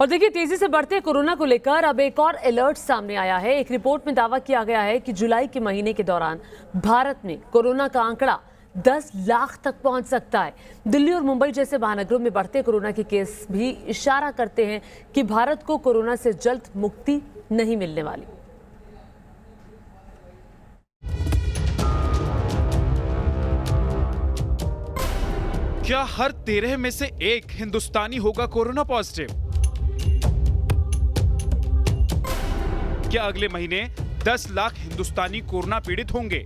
और देखिए, तेजी से बढ़ते कोरोना को लेकर अब एक और अलर्ट सामने आया है। एक रिपोर्ट में दावा किया गया है कि जुलाई के महीने के दौरान भारत में कोरोना का आंकड़ा 10 लाख तक पहुंच सकता है। दिल्ली और मुंबई जैसे महानगरों में बढ़ते कोरोना के केस भी इशारा करते हैं कि भारत को कोरोना से जल्द मुक्ति नहीं मिलने वाली। क्या हर 13 में से एक हिंदुस्तानी होगा कोरोना पॉजिटिव? क्या अगले महीने 10 लाख हिंदुस्तानी कोरोना पीड़ित होंगे?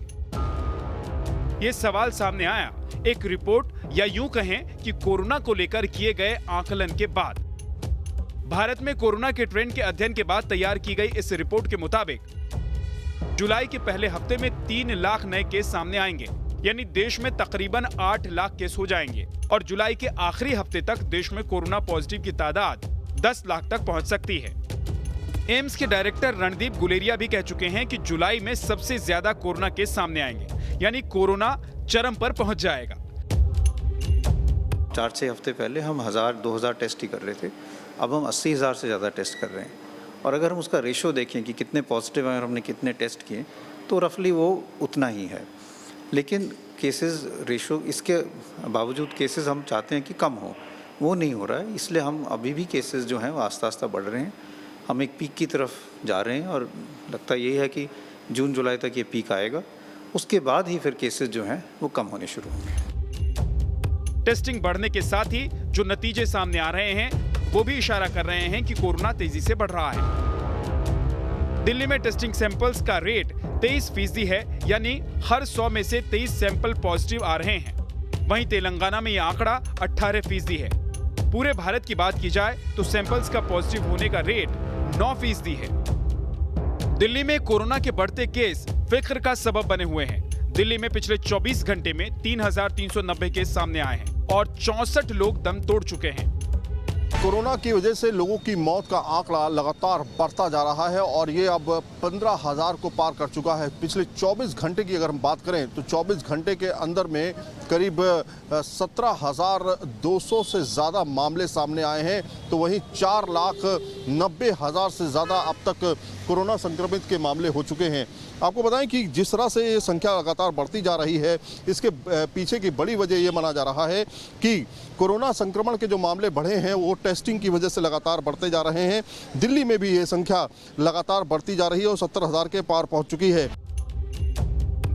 ये सवाल सामने आया एक रिपोर्ट या यूं कहें कि कोरोना को लेकर किए गए आकलन के बाद। भारत में कोरोना के ट्रेंड के अध्ययन के बाद तैयार की गई इस रिपोर्ट के मुताबिक जुलाई के पहले हफ्ते में 3 लाख नए केस सामने आएंगे, यानी देश में तकरीबन 8 लाख केस हो जाएंगे और जुलाई के आखिरी हफ्ते तक देश में कोरोना पॉजिटिव की तादाद 10 लाख तक पहुंच सकती है। एम्स के डायरेक्टर रणदीप गुलेरिया भी कह चुके हैं कि जुलाई में सबसे ज्यादा कोरोना केस सामने आएंगे, यानी कोरोना चरम पर पहुंच जाएगा। 4-6 हफ्ते पहले हम 1000-2000 टेस्ट ही कर रहे थे, अब हम 80,000 से ज़्यादा टेस्ट कर रहे हैं। और अगर हम उसका रेशो देखें कि कितने पॉजिटिव हैं और हमने कितने टेस्ट किए, तो रफली वो उतना ही है। लेकिन केसेस रेशो, इसके बावजूद केसेस हम चाहते हैं कि कम हो, वो नहीं हो रहा है। इसलिए हम अभी भी केसेस जो हैं वो आस्ता आस्ता बढ़ रहे हैं। हम एक पीक की तरफ जा रहे हैं और लगता यही है कि जून जुलाई तक ये पीक आएगा, उसके बाद ही फिर केसेस जो हैं वो कम होने शुरू होंगे। टेस्टिंग बढ़ने के साथ ही जो नतीजे सामने आ रहे हैं वो भी इशारा कर रहे हैं कि कोरोना तेजी से बढ़ रहा है। दिल्ली में टेस्टिंग सैंपल्स का रेट 23% है, यानी हर 100 में से 23 सैंपल पॉजिटिव आ रहे हैं। वहीं तेलंगाना में यह आंकड़ा 18% है। पूरे भारत की बात की जाए तो सैंपल्स का पॉजिटिव होने का रेट 9% है। दिल्ली में कोरोना के बढ़ते केस फिक्र का सबब बने हुए हैं। दिल्ली में पिछले 24 घंटे में 3,390 केस सामने आए हैं और 64 लोग दम तोड़ चुके हैं। कोरोना की वजह से लोगों की मौत का आंकड़ा लगातार बढ़ता जा रहा है और ये अब 15,000 को पार कर चुका है। पिछले 24 घंटे की अगर हम बात करें तो 24 घंटे के अंदर में करीब 17,200 से ज़्यादा मामले सामने आए हैं, तो वहीं 4,90,000 से ज़्यादा अब तक कोरोना संक्रमित के मामले हो चुके हैं। आपको बताएं कि जिस तरह से ये संख्या लगातार बढ़ती जा रही है, इसके पीछे की बड़ी वजह ये माना जा रहा है कि कोरोना संक्रमण के जो मामले बढ़े हैं वो टेस्टिंग की वजह से लगातार बढ़ते जा रहे हैं। दिल्ली में भी ये संख्या लगातार बढ़ती जा रही है और 70,000 के पार पहुंच चुकी है।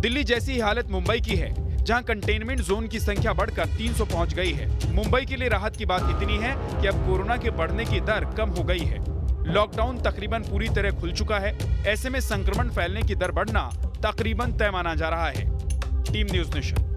दिल्ली जैसी ही हालत मुंबई की है, जहां कंटेनमेंट जोन की संख्या बढ़कर 300 पहुंच गई है। मुंबई के लिए राहत की बात इतनी है कि अब कोरोना के बढ़ने की दर कम हो गई है। लॉकडाउन तकरीबन पूरी तरह खुल चुका है। ऐसे में संक्रमण फैलने की दर बढ़ना तकरीबन तय माना जा रहा है। Team news nation.